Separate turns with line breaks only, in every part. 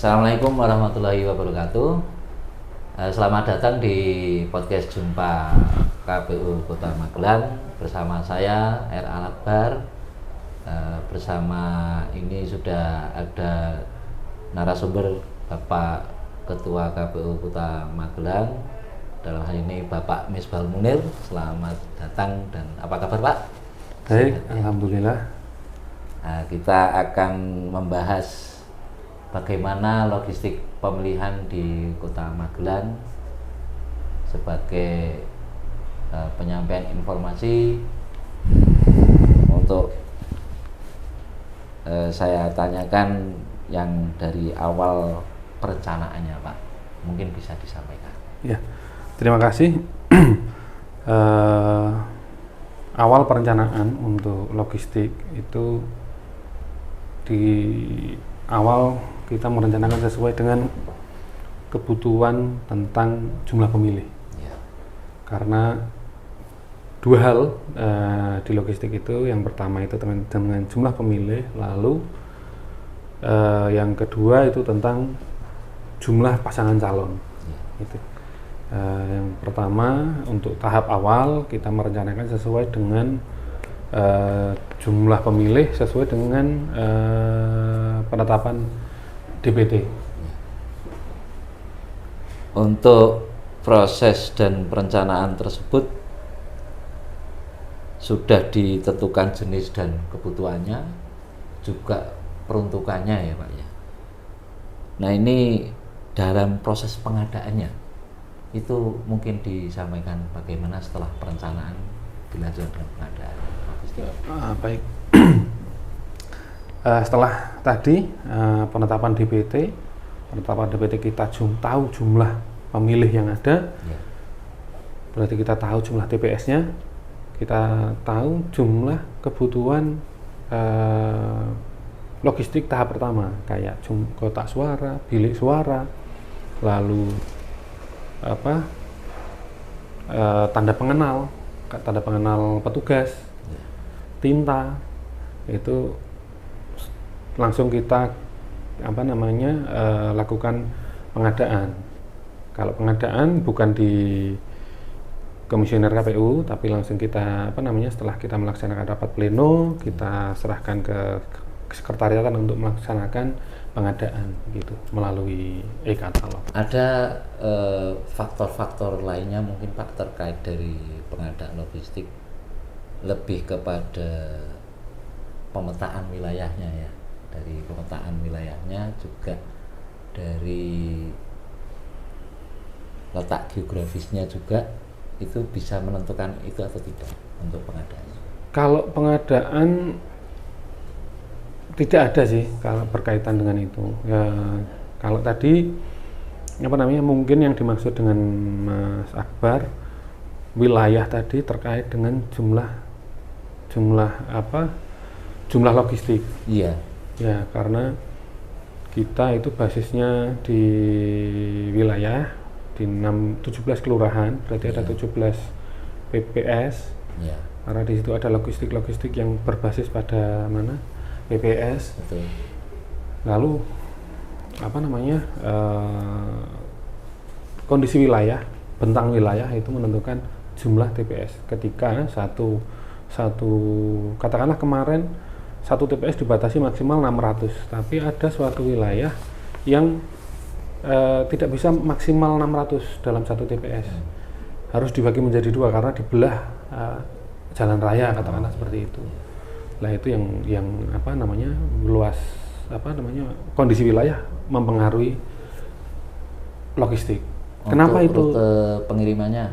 Assalamualaikum warahmatullahi wabarakatuh. Selamat datang di podcast Jumpa KPU Kota Magelang bersama saya R. Al-Akbar. Bersama ini sudah ada narasumber Bapak Ketua KPU Kota Magelang, dalam hal ini Bapak Misbahul Munir. Selamat datang dan apa kabar Pak?
Baik, alhamdulillah.
Kita akan membahas bagaimana logistik pemilihan di Kota Magelang sebagai penyampaian informasi. Untuk saya tanyakan yang dari awal perencanaannya Pak, mungkin bisa disampaikan.
Ya, terima kasih. Awal perencanaan untuk logistik itu di awal kita merencanakan sesuai dengan kebutuhan tentang jumlah pemilih.
Ya.
Karena dua hal di logistik itu, yang pertama itu dengan jumlah pemilih, lalu yang kedua itu tentang jumlah pasangan calon.
Ya.
Gitu. Yang pertama untuk tahap awal kita merencanakan sesuai dengan jumlah pemilih sesuai dengan penetapan DPT.
Untuk proses dan perencanaan tersebut sudah ditentukan jenis dan kebutuhannya, juga peruntukannya ya Pak ya. Nah ini dalam proses pengadaannya itu mungkin disampaikan bagaimana setelah perencanaan dilanjutkan pengadaan.
Baik. Setelah tadi penetapan DPT kita tahu jumlah pemilih yang ada,
Ya.
berarti kita tahu jumlah TPS-nya, kita tahu jumlah kebutuhan logistik tahap pertama kayak kotak suara, bilik suara, lalu tanda pengenal petugas, tinta, itu langsung kita lakukan pengadaan. Kalau pengadaan bukan di komisioner KPU, tapi langsung kita setelah kita melaksanakan rapat pleno, kita serahkan ke sekretariatan untuk melaksanakan pengadaan gitu melalui e-katalog.
Ada faktor-faktor lainnya mungkin Pak terkait dari pengadaan logistik, lebih kepada pemetaan wilayahnya ya. Dari pemetaan wilayahnya juga dari letak geografisnya juga, itu bisa menentukan itu atau tidak untuk pengadaan.
Kalau pengadaan tidak ada sih kalau berkaitan dengan itu. Ya, kalau tadi mungkin yang dimaksud dengan Mas Akbar wilayah tadi terkait dengan jumlah logistik.
Iya.
Ya, karena kita itu basisnya di wilayah di 17 kelurahan, berarti ada 17 PPS.
Iya.
Karena di situ ada logistik yang berbasis pada PPS.
Betul.
Lalu kondisi wilayah, bentang wilayah itu menentukan jumlah TPS. Ketika satu katakanlah kemarin satu TPS dibatasi maksimal 600, tapi ada suatu wilayah yang tidak bisa maksimal 600 dalam satu TPS. Harus dibagi menjadi dua karena dibelah jalan raya, katakanlah seperti itu. Nah itu yang luas kondisi wilayah mempengaruhi logistik. Kenapa itu?
Rute pengirimannya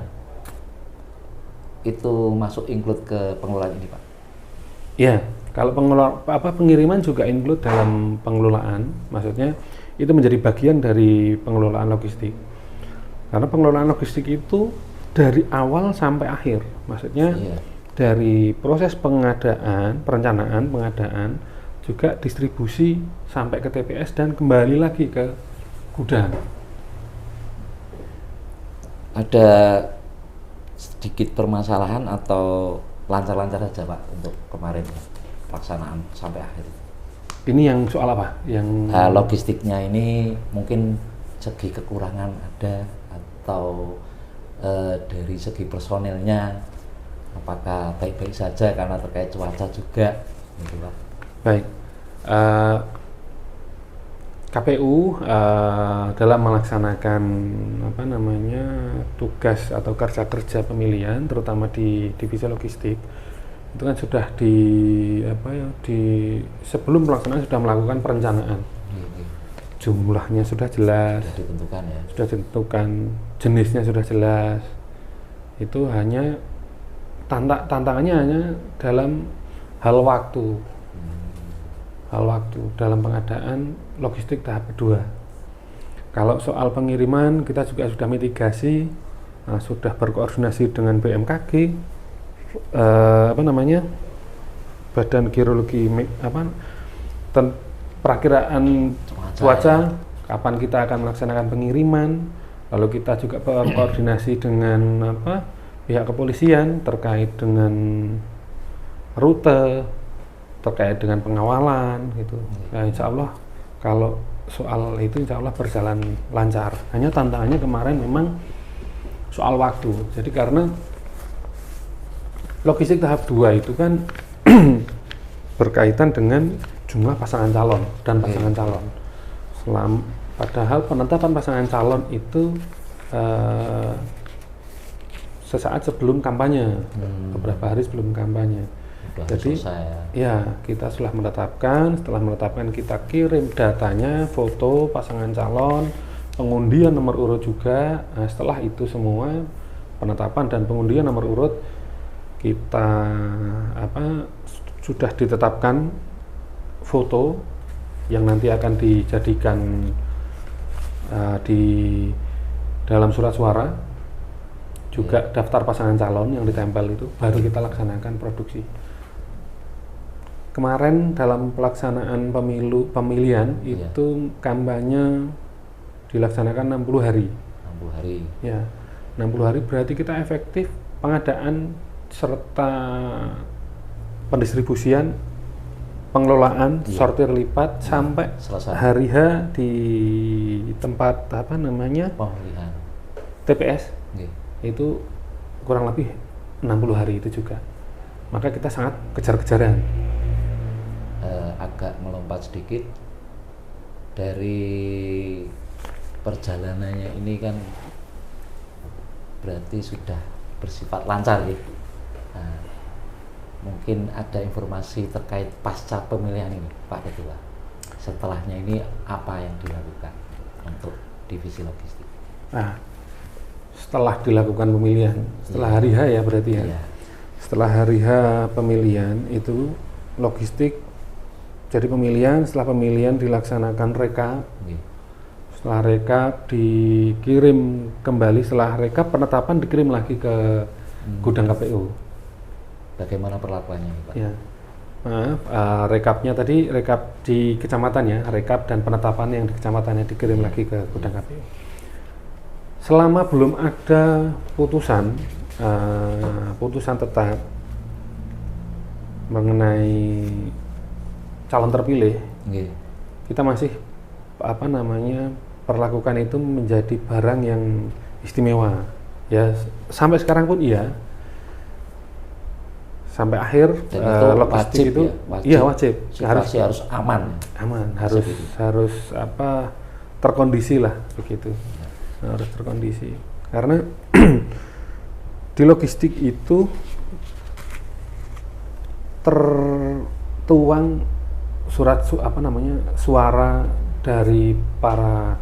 itu masuk include ke pengelolaan ini Pak?
Ya, kalau pengiriman juga include dalam pengelolaan, maksudnya itu menjadi bagian dari pengelolaan logistik. Karena pengelolaan logistik itu dari awal sampai akhir, maksudnya dari proses perencanaan pengadaan, juga distribusi sampai ke TPS dan kembali lagi ke gudang.
Ada sedikit permasalahan atau lancar-lancar saja Pak untuk kemarin pelaksanaan sampai akhir?
Ini yang soal apa? Yang
logistiknya ini mungkin segi kekurangan ada atau dari segi personilnya apakah baik-baik saja karena terkait cuaca juga gitu Pak.
Baik. KPU dalam melaksanakan tugas atau kerja pemilihan terutama di divisi logistik itu kan sudah sebelum pelaksanaan sudah melakukan perencanaan. Jumlahnya sudah jelas, sudah ditentukan, jenisnya sudah jelas. Itu hanya tantangannya hanya dalam hal waktu dalam pengadaan logistik tahap kedua. Kalau soal pengiriman kita juga sudah mitigasi, sudah berkoordinasi dengan BMKG, Badan Geologi perakiraan cuaca, kapan kita akan melaksanakan pengiriman. Lalu kita juga berkoordinasi dengan pihak kepolisian terkait dengan rute, terkait dengan pengawalan gitu. Nah, insya Allah kalau soal itu insya Allah berjalan lancar. Hanya tantangannya kemarin memang soal waktu. Jadi karena logistik tahap 2 itu kan berkaitan dengan jumlah pasangan calon dan pasangan calon. Padahal penetapan pasangan calon itu sesaat sebelum kampanye, beberapa hari sebelum kampanye. Jadi kita setelah menetapkan kita kirim datanya, foto pasangan calon, pengundian nomor urut juga. Nah, setelah itu semua penetapan dan pengundian nomor urut kita sudah ditetapkan foto yang nanti akan dijadikan di dalam surat suara, juga daftar pasangan calon yang ditempel itu baru kita laksanakan produksi. Kemarin dalam pelaksanaan pemilihan itu kampanye dilaksanakan 60 hari.
60 hari.
Ya, 60 hari berarti kita efektif pengadaan serta pendistribusian, pengelolaan, sortir lipat sampai
selesai.
Hari H di tempat
pemilihan
TPS. Itu kurang lebih 60 hari itu juga. Maka kita sangat kejar-kejaran.
Agak melompat sedikit dari perjalanannya ini kan berarti sudah bersifat lancar gitu. Nah, mungkin ada informasi terkait pasca pemilihan ini Pak Ketua. Setelahnya ini apa yang dilakukan untuk divisi logistik?
Nah, setelah dilakukan pemilihan, setelah hari H ya berarti ya. Setelah hari H pemilihan itu logistik. Jadi setelah pemilihan dilaksanakan rekap. Setelah rekap dikirim kembali, setelah rekap penetapan dikirim lagi ke gudang KPU.
Bagaimana perlakuannya Pak?
Ya. Rekapnya tadi rekap di kecamatan ya, rekap dan penetapan yang di kecamatannya dikirim lagi ke gudang KPU. Selama belum ada putusan tetap mengenai calon terpilih, kita masih perlakukan itu menjadi barang yang istimewa. Ya sampai sekarang pun iya. Sampai akhir logistik itu wajib.
Harus aman,
harus terkondisi lah begitu. Harus terkondisi. Karena di logistik itu tertuang suara dari para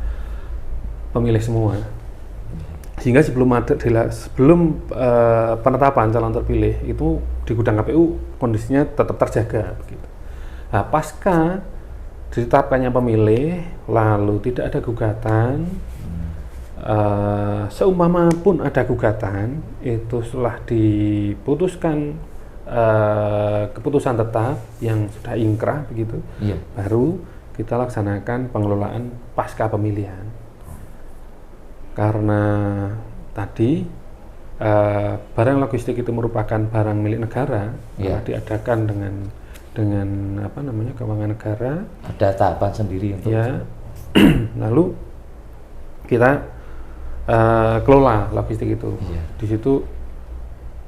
pemilih semua. Sehingga sebelum penetapan calon terpilih itu di gudang KPU kondisinya tetap terjaga begitu. Nah, pasca ditetapkannya pemilih lalu tidak ada gugatan, seumpama pun ada gugatan itu setelah diputuskan keputusan tetap yang sudah ingkrah begitu, baru kita laksanakan pengelolaan pasca pemilihan. Karena tadi barang logistik itu merupakan barang milik negara, diadakan dengan keuangan negara.
Ada tahapan sendiri untuk
ya. Lalu kita kelola logistik itu.
Iya.
Di situ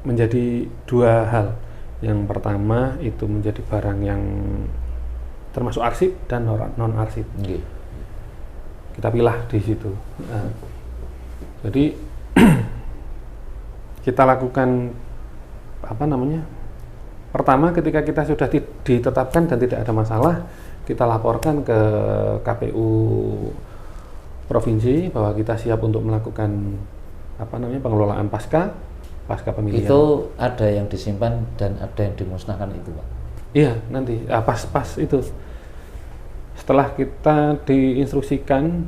menjadi dua hal. Yang pertama itu menjadi barang yang termasuk arsip dan non arsip.
Iya.
Kita pilah di situ. Jadi kita lakukan pertama ketika kita sudah ditetapkan dan tidak ada masalah, kita laporkan ke KPU provinsi bahwa kita siap untuk melakukan pengelolaan pasca pemilihan.
Itu ada yang disimpan dan ada yang dimusnahkan itu, Pak?
Iya, nanti pas itu. Setelah kita diinstruksikan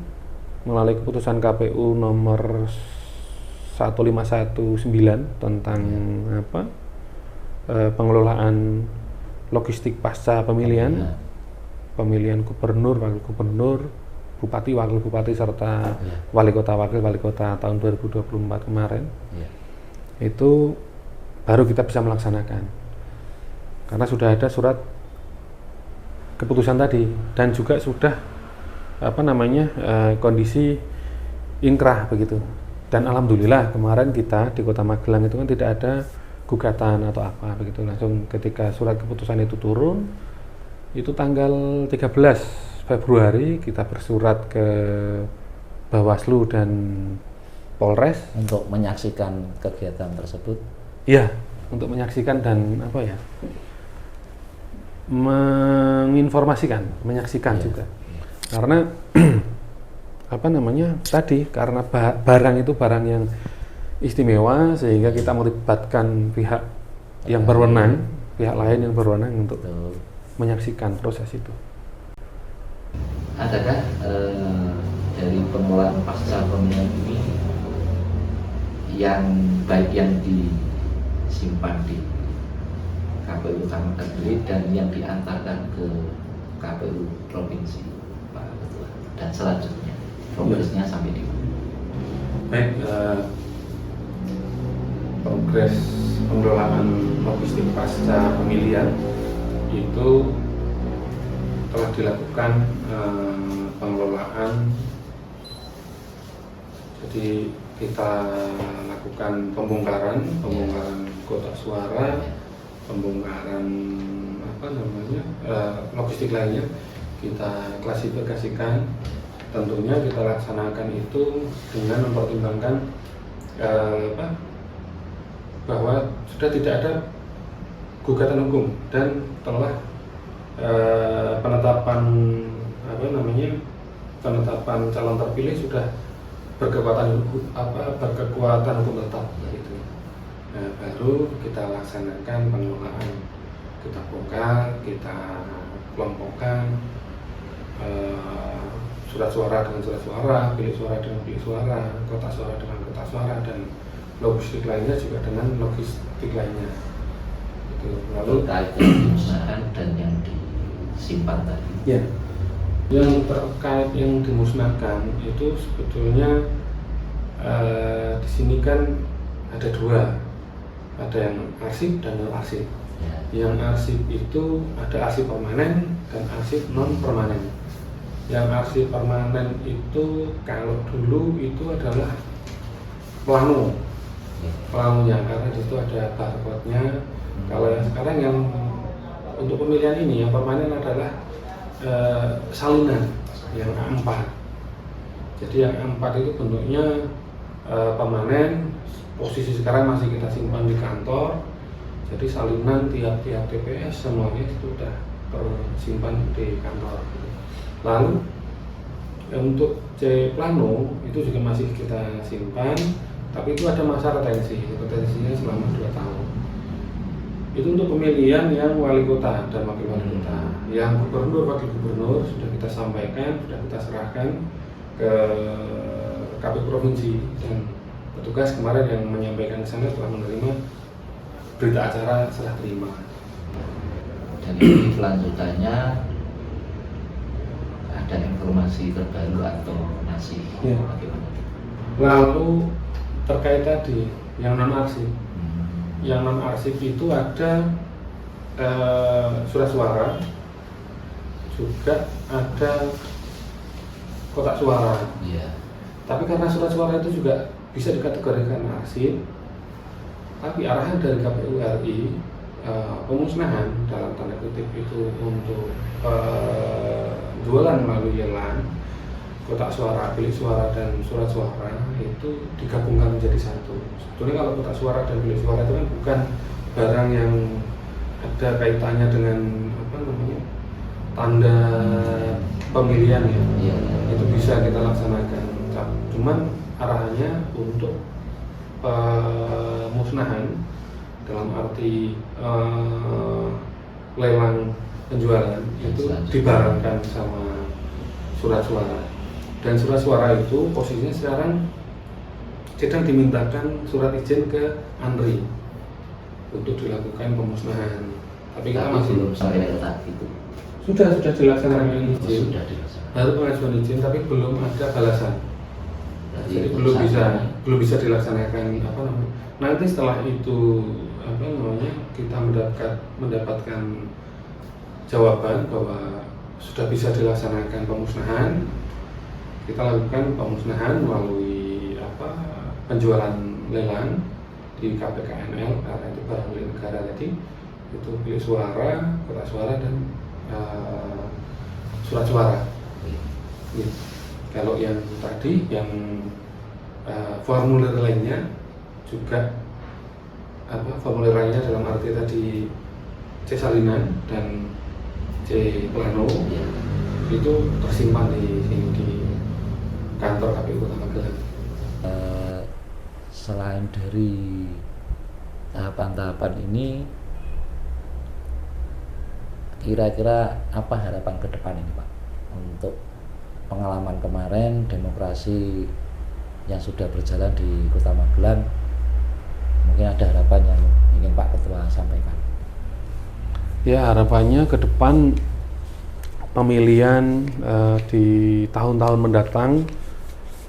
melalui keputusan KPU nomor 1519 tentang pengelolaan logistik pasca pemilihan, pemilihan gubernur, wakil gubernur, bupati, wakil bupati serta wali kota, wakil wali kota tahun 2024 kemarin. Itu baru kita bisa melaksanakan karena sudah ada surat keputusan tadi dan juga sudah kondisi inkrah begitu. Dan alhamdulillah kemarin kita di Kota Magelang itu kan tidak ada gugatan atau apa begitu, langsung ketika surat keputusan itu turun itu tanggal 13 Februari kita bersurat ke Bawaslu dan Polres
untuk menyaksikan kegiatan tersebut.
Iya, untuk menyaksikan dan menginformasikan, menyaksikan juga. Karena tadi karena barang itu barang yang istimewa sehingga kita melibatkan pihak yang berwenang, pihak lain yang berwenang untuk menyaksikan proses itu.
Adakah dari pengelolaan pasca pemilihan ini yang baik yang disimpan di KPU Kecamatan sendiri dan yang diantarkan ke KPU provinsi, Pak Ketua, dan selanjutnya progresnya sampai di mana?
Baik, progres pengelolaan logistik pasca pemilihan itu telah dilakukan pengelolaan. Jadi kita lakukan pembongkaran kotak suara, pembongkaran logistik lainnya kita klasifikasikan. Tentunya kita laksanakan itu dengan mempertimbangkan bahwa sudah tidak ada gugatan hukum dan telah penetapan calon terpilih sudah berkekuatan hukum tetap gitu. Nah, baru kita laksanakan pengelolaan, kita bongkar, kita kelompokkan surat suara dengan surat suara, bilik suara dengan bilik suara, kotak suara dengan kotak suara, dan logistik lainnya juga dengan logistik lainnya. Itu lalu
terkait yang dimusnahkan dan yang disimpan tadi.
Ya, yang terkait yang dimusnahkan itu sebetulnya di sini kan ada dua, ada yang arsip dan non arsip. Yang arsip itu ada arsip permanen dan arsip non permanen. Yang arsip permanen itu kalau dulu itu adalah planonya, karena di situ ada barcode-nya. Kalau yang sekarang yang untuk pemilihan ini yang permanen adalah salinan yang A4. Jadi yang A4 itu bentuknya permanen, posisi sekarang masih kita simpan di kantor. Jadi salinan tiap-tiap TPS semuanya itu sudah tersimpan di kantor. Lalu untuk C plano itu juga masih kita simpan, tapi itu ada masa retensinya selama 2 tahun. Itu untuk pemilihan yang wali kota dan wakil wali kota. Yang gubernur, wakil gubernur sudah kita sampaikan, sudah kita serahkan ke KPU provinsi, dan petugas kemarin yang menyampaikan ke sana telah menerima berita acara serah terima.
Dan ini kelanjutannya ada informasi terbaru atau masih bagaimana?
Lalu terkait tadi yang non arsip. Yang non arsip itu ada surat suara, juga ada kotak suara.
Iya.
Tapi karena surat suara itu juga bisa dikategorikan arsip, tapi arahan dari KPU RI pemusnahan dalam tanda kutip itu untuk jualan melalui lelang, kotak suara, bilik suara dan surat suara itu digabungkan menjadi satu. Sebetulnya kalau kotak suara dan bilik suara itu kan bukan barang yang ada kaitannya dengan tanda pemilihan ya.
Iya.
Itu bisa kita laksanakan. Cuman arahannya untuk pemusnahan dalam arti lelang penjualan itu dibarengkan sama surat suara. Dan surat suara itu posisinya sekarang sedang dimintakan surat izin ke ANRI untuk dilakukan pemusnahan. Tapi kita masih
belum sampai tahap itu.
Sudah dilaksanakan izin.
Sudah dilaksanakan.
Baru pengajuan izin tapi belum ada balasan. Jadi belum bisa dilaksanakan nanti setelah itu kita mendapatkan jawaban bahwa sudah bisa dilaksanakan pemusnahan, kita lakukan pemusnahan melalui penjualan lelang di KPKNL karena itu barang milik negara tadi, itu bilik suara, kotak suara dan surat suara. Ya. Kalau yang tadi yang formulir lainnya juga formulir lainnya dalam arti tadi C salinan dan C plano itu tersimpan di sini di kantor KPU Kota Magelang.
Selain dari tahapan-tahapan ini, kira-kira apa harapan ke depan ini Pak untuk pengalaman kemarin demokrasi yang sudah berjalan di Kota Magelang? Mungkin ada harapan yang ingin Pak Ketua sampaikan.
Ya, harapannya ke depan pemilihan di tahun-tahun mendatang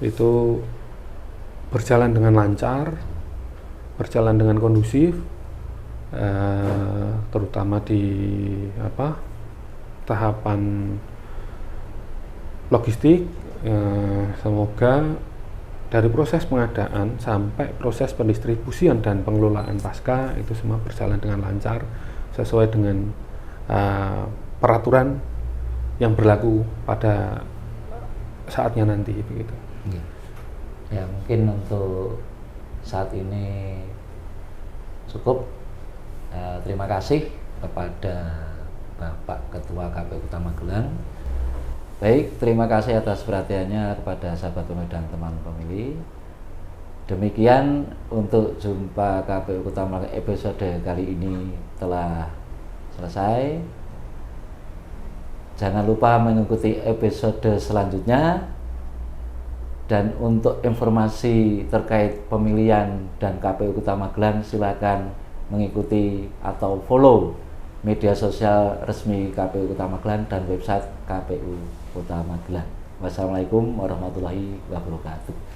itu berjalan dengan lancar, berjalan dengan kondusif, terutama di tahapan logistik. Semoga dari proses pengadaan sampai proses pendistribusian dan pengelolaan pasca itu semua berjalan dengan lancar sesuai dengan peraturan yang berlaku pada saatnya nanti begitu.
Ya, mungkin untuk saat ini cukup. Terima kasih kepada Bapak Ketua KPU Kota Magelang. Baik, terima kasih atas perhatiannya kepada sahabat pemilih dan teman pemilih. Demikian untuk jumpa KPU Kota Magelang episode kali ini telah selesai. Jangan lupa mengikuti episode selanjutnya. Dan untuk informasi terkait pemilihan dan KPU Kota Magelang, silakan mengikuti atau follow media sosial resmi KPU Kota Magelang dan website KPU Kota Magelang. Wassalamualaikum warahmatullahi wabarakatuh.